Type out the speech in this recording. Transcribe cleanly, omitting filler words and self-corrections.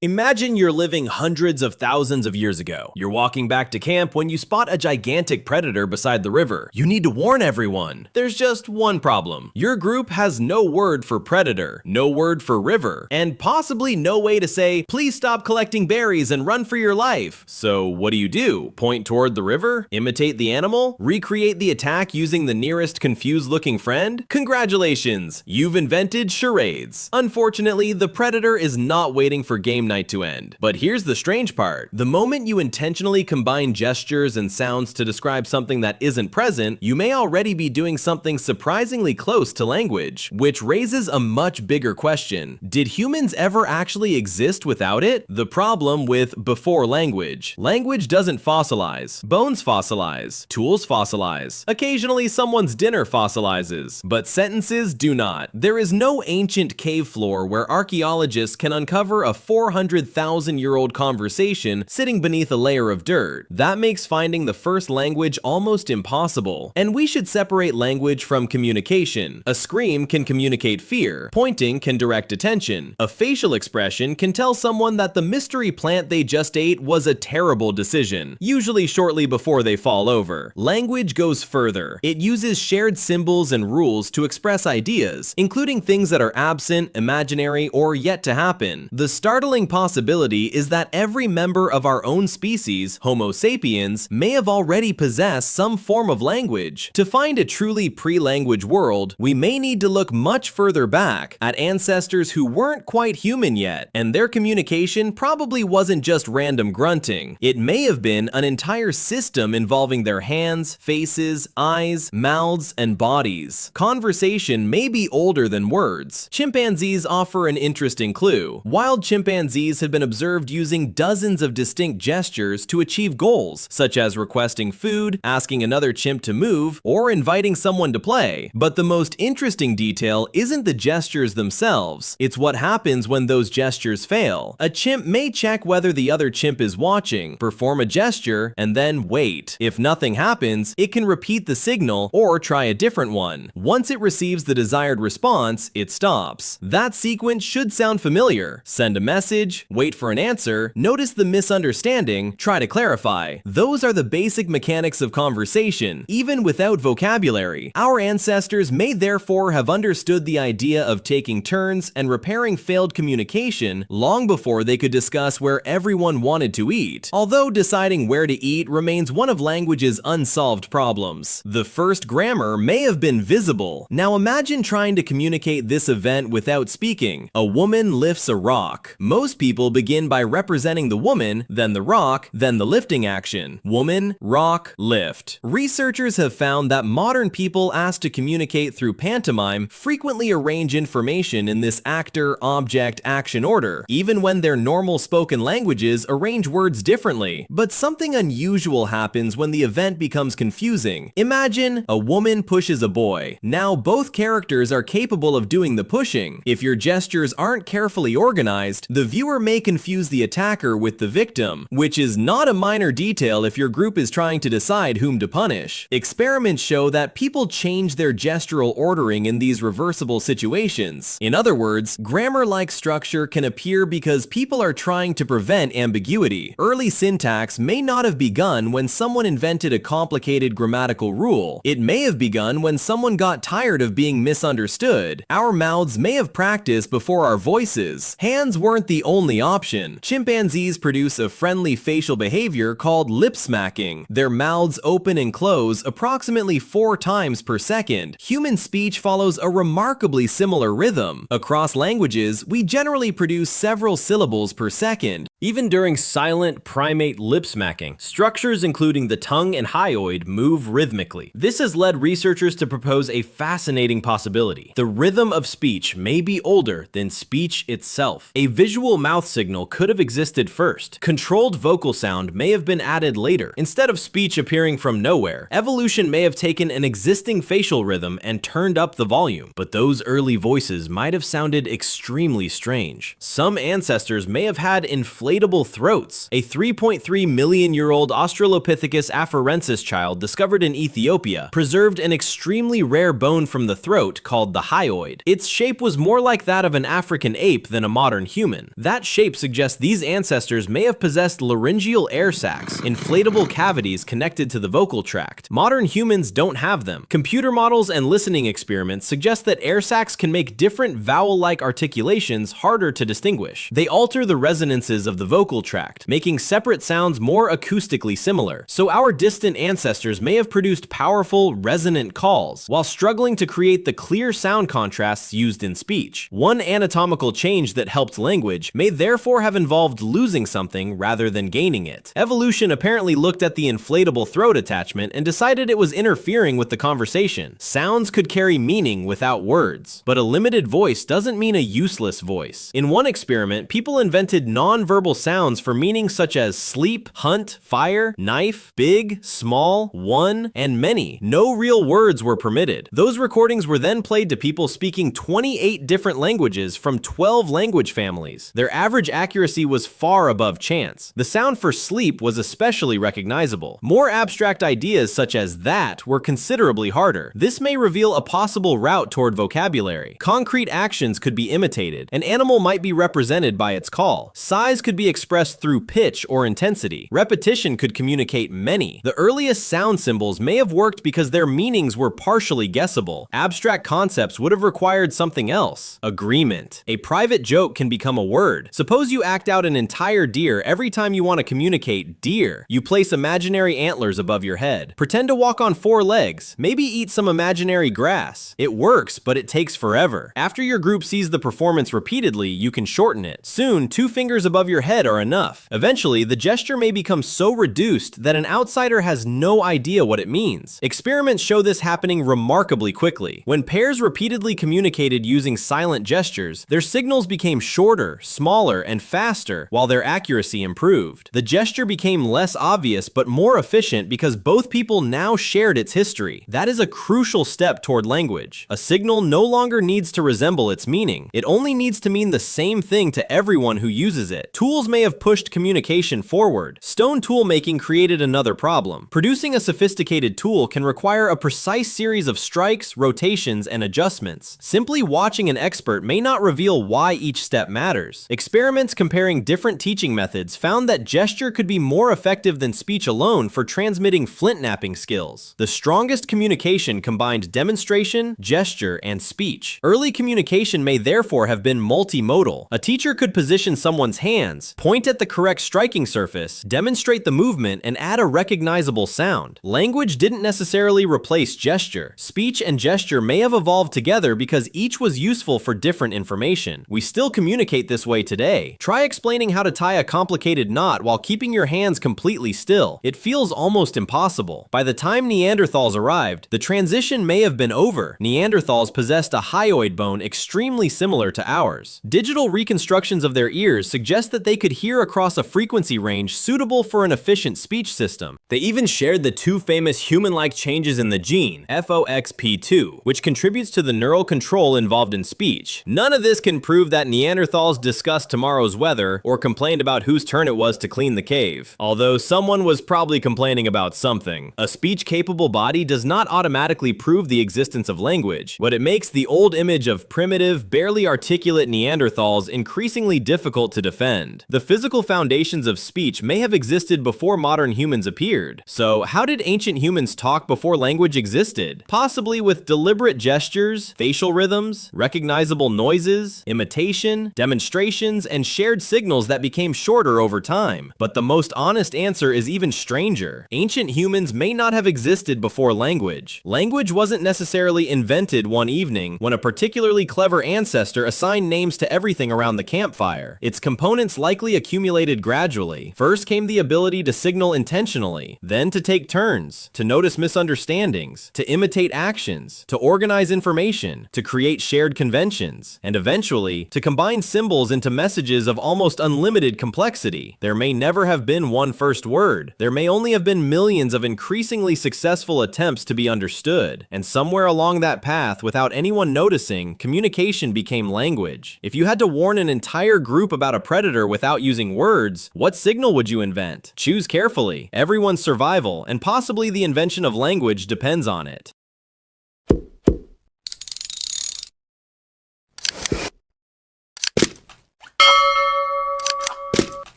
Imagine you're living hundreds of thousands of years ago. You're walking back to camp when you spot a gigantic predator beside the river. You need to warn everyone. There's just one problem. Your group has no word for predator, no word for river, and possibly no way to say, please stop collecting berries and run for your life. So what do? Point toward the river? Imitate the animal? Recreate the attack using the nearest confused-looking friend? Congratulations! You've invented charades. Unfortunately, the predator is not waiting for game night to end. But here's the strange part. The moment you intentionally combine gestures and sounds to describe something that isn't present, you may already be doing something surprisingly close to language, which raises a much bigger question. Did humans ever actually exist without it? The problem with before language. Language doesn't fossilize. Bones fossilize. Tools fossilize. Occasionally someone's dinner fossilizes. But sentences do not. There is no ancient cave floor where archaeologists can uncover a 400,000-year-old conversation sitting beneath a layer of dirt. That makes finding the first language almost impossible. And we should separate language from communication. A scream can communicate fear. Pointing can direct attention. A facial expression can tell someone that the mystery plant they just ate was a terrible decision, usually shortly before they fall over. Language goes further. It uses shared symbols and rules to express ideas, including things that are absent, imaginary, or yet to happen. The startling possibility is that every member of our own species, Homo sapiens, may have already possessed some form of language. To find a truly pre-language world, we may need to look much further back, at ancestors who weren't quite human yet, and their communication probably wasn't just random grunting. It may have been an entire system involving their hands, faces, eyes, mouths, and bodies. Conversation may be older than words. Chimpanzees offer an interesting clue. Wild chimpanzees have been observed using dozens of distinct gestures to achieve goals, such as requesting food, asking another chimp to move, or inviting someone to play. But the most interesting detail isn't the gestures themselves, it's what happens when those gestures fail. A chimp may check whether the other chimp is watching, perform a gesture, and then wait. If nothing happens, it can repeat the signal or try a different one. Once it receives the desired response, it stops. That sequence should sound familiar. Send a message, wait for an answer, notice the misunderstanding, try to clarify. Those are the basic mechanics of conversation, even without vocabulary. Our ancestors may therefore have understood the idea of taking turns and repairing failed communication long before they could discuss where everyone wanted to eat. Although deciding where to eat remains one of language's unsolved problems. The first grammar may have been visible. Now imagine trying to communicate this event without speaking. A woman lifts a rock. Most people begin by representing the woman, then the rock, then the lifting action. Woman, rock, lift. Researchers have found that modern people asked to communicate through pantomime frequently arrange information in this actor, object, action order, even when their normal spoken languages arrange words differently. But something unusual happens when the event becomes confusing. Imagine a woman pushes a boy. Now both characters are capable of doing the pushing. If your gestures aren't carefully organized, the viewer may confuse the attacker with the victim, which is not a minor detail if your group is trying to decide whom to punish. Experiments show that people change their gestural ordering in these reversible situations. In other words, grammar-like structure can appear because people are trying to prevent ambiguity. Early syntax may not have begun when someone invented a complicated grammatical rule. It may have begun when someone got tired of being misunderstood. Our mouths may have practiced before our voices. Hands weren't the only option. Chimpanzees produce a friendly facial behavior called lip smacking. Their mouths open and close approximately 4 times per second. Human speech follows a remarkably similar rhythm. Across languages, we generally produce several syllables per second. Even during silent primate lip smacking, structures including the tongue and hyoid move rhythmically. This has led researchers to propose a fascinating possibility. The rhythm of speech may be older than speech itself. A visual mouth signal could have existed first. Controlled vocal sound may have been added later. Instead of speech appearing from nowhere, evolution may have taken an existing facial rhythm and turned up the volume. But those early voices might have sounded extremely strange. Some ancestors may have had inflated inflatable throats. A 3.3 million-year-old Australopithecus afarensis child discovered in Ethiopia preserved an extremely rare bone from the throat called the hyoid. Its shape was more like that of an African ape than a modern human. That shape suggests these ancestors may have possessed laryngeal air sacs, inflatable cavities connected to the vocal tract. Modern humans don't have them. Computer models and listening experiments suggest that air sacs can make different vowel-like articulations harder to distinguish. They alter the resonances of the vocal tract, making separate sounds more acoustically similar. So our distant ancestors may have produced powerful, resonant calls, while struggling to create the clear sound contrasts used in speech. One anatomical change that helped language may therefore have involved losing something rather than gaining it. Evolution apparently looked at the inflatable throat attachment and decided it was interfering with the conversation. Sounds could carry meaning without words, but a limited voice doesn't mean a useless voice. In one experiment, people invented non-verbal sounds for meanings such as sleep, hunt, fire, knife, big, small, one, and many. No real words were permitted. Those recordings were then played to people speaking 28 different languages from 12 language families. Their average accuracy was far above chance. The sound for sleep was especially recognizable. More abstract ideas such as that were considerably harder. This may reveal a possible route toward vocabulary. Concrete actions could be imitated. An animal might be represented by its call. Size could be expressed through pitch or intensity. Repetition could communicate many. The earliest sound symbols may have worked because their meanings were partially guessable. Abstract concepts would have required something else. Agreement. A private joke can become a word. Suppose you act out an entire deer every time you want to communicate deer. You place imaginary antlers above your head. Pretend to walk on 4 legs. Maybe eat some imaginary grass. It works, but it takes forever. After your group sees the performance repeatedly, you can shorten it. Soon, 2 fingers above your head are enough. Eventually, the gesture may become so reduced that an outsider has no idea what it means. Experiments show this happening remarkably quickly. When pairs repeatedly communicated using silent gestures, their signals became shorter, smaller, and faster, while their accuracy improved. The gesture became less obvious but more efficient because both people now shared its history. That is a crucial step toward language. A signal no longer needs to resemble its meaning. It only needs to mean the same thing to everyone who uses it. Tools may have pushed communication forward. Stone tool making created another problem. Producing a sophisticated tool can require a precise series of strikes, rotations, and adjustments. Simply watching an expert may not reveal why each step matters. Experiments comparing different teaching methods found that gesture could be more effective than speech alone for transmitting flint-knapping skills. The strongest communication combined demonstration, gesture, and speech. Early communication may therefore have been multimodal. A teacher could position someone's hands, point at the correct striking surface, demonstrate the movement, and add a recognizable sound. Language didn't necessarily replace gesture. Speech and gesture may have evolved together because each was useful for different information. We still communicate this way today. Try explaining how to tie a complicated knot while keeping your hands completely still. It feels almost impossible. By the time Neanderthals arrived, the transition may have been over. Neanderthals possessed a hyoid bone extremely similar to ours. Digital reconstructions of their ears suggest that they could hear across a frequency range suitable for an efficient speech system. They even shared the 2 famous human-like changes in the gene, FOXP2, which contributes to the neural control involved in speech. None of this can prove that Neanderthals discussed tomorrow's weather or complained about whose turn it was to clean the cave. Although someone was probably complaining about something. A speech-capable body does not automatically prove the existence of language, but it makes the old image of primitive, barely articulate Neanderthals increasingly difficult to defend. The physical foundations of speech may have existed before modern humans appeared. So, how did ancient humans talk before language existed? Possibly with deliberate gestures, facial rhythms, recognizable noises, imitation, demonstrations, and shared signals that became shorter over time. But the most honest answer is even stranger. Ancient humans may not have existed before language. Language wasn't necessarily invented one evening when a particularly clever ancestor assigned names to everything around the campfire. Its components likely accumulated gradually. First came the ability to signal intentionally, then to take turns, to notice misunderstandings, to imitate actions, to organize information, to create shared conventions, and eventually to combine symbols into messages of almost unlimited complexity. There may never have been one first word. There may only have been millions of increasingly successful attempts to be understood. And somewhere along that path, without anyone noticing, communication became language. If you had to warn an entire group about a predator with without using words, what signal would you invent? Choose carefully. Everyone's survival, and possibly the invention of language, depends on it.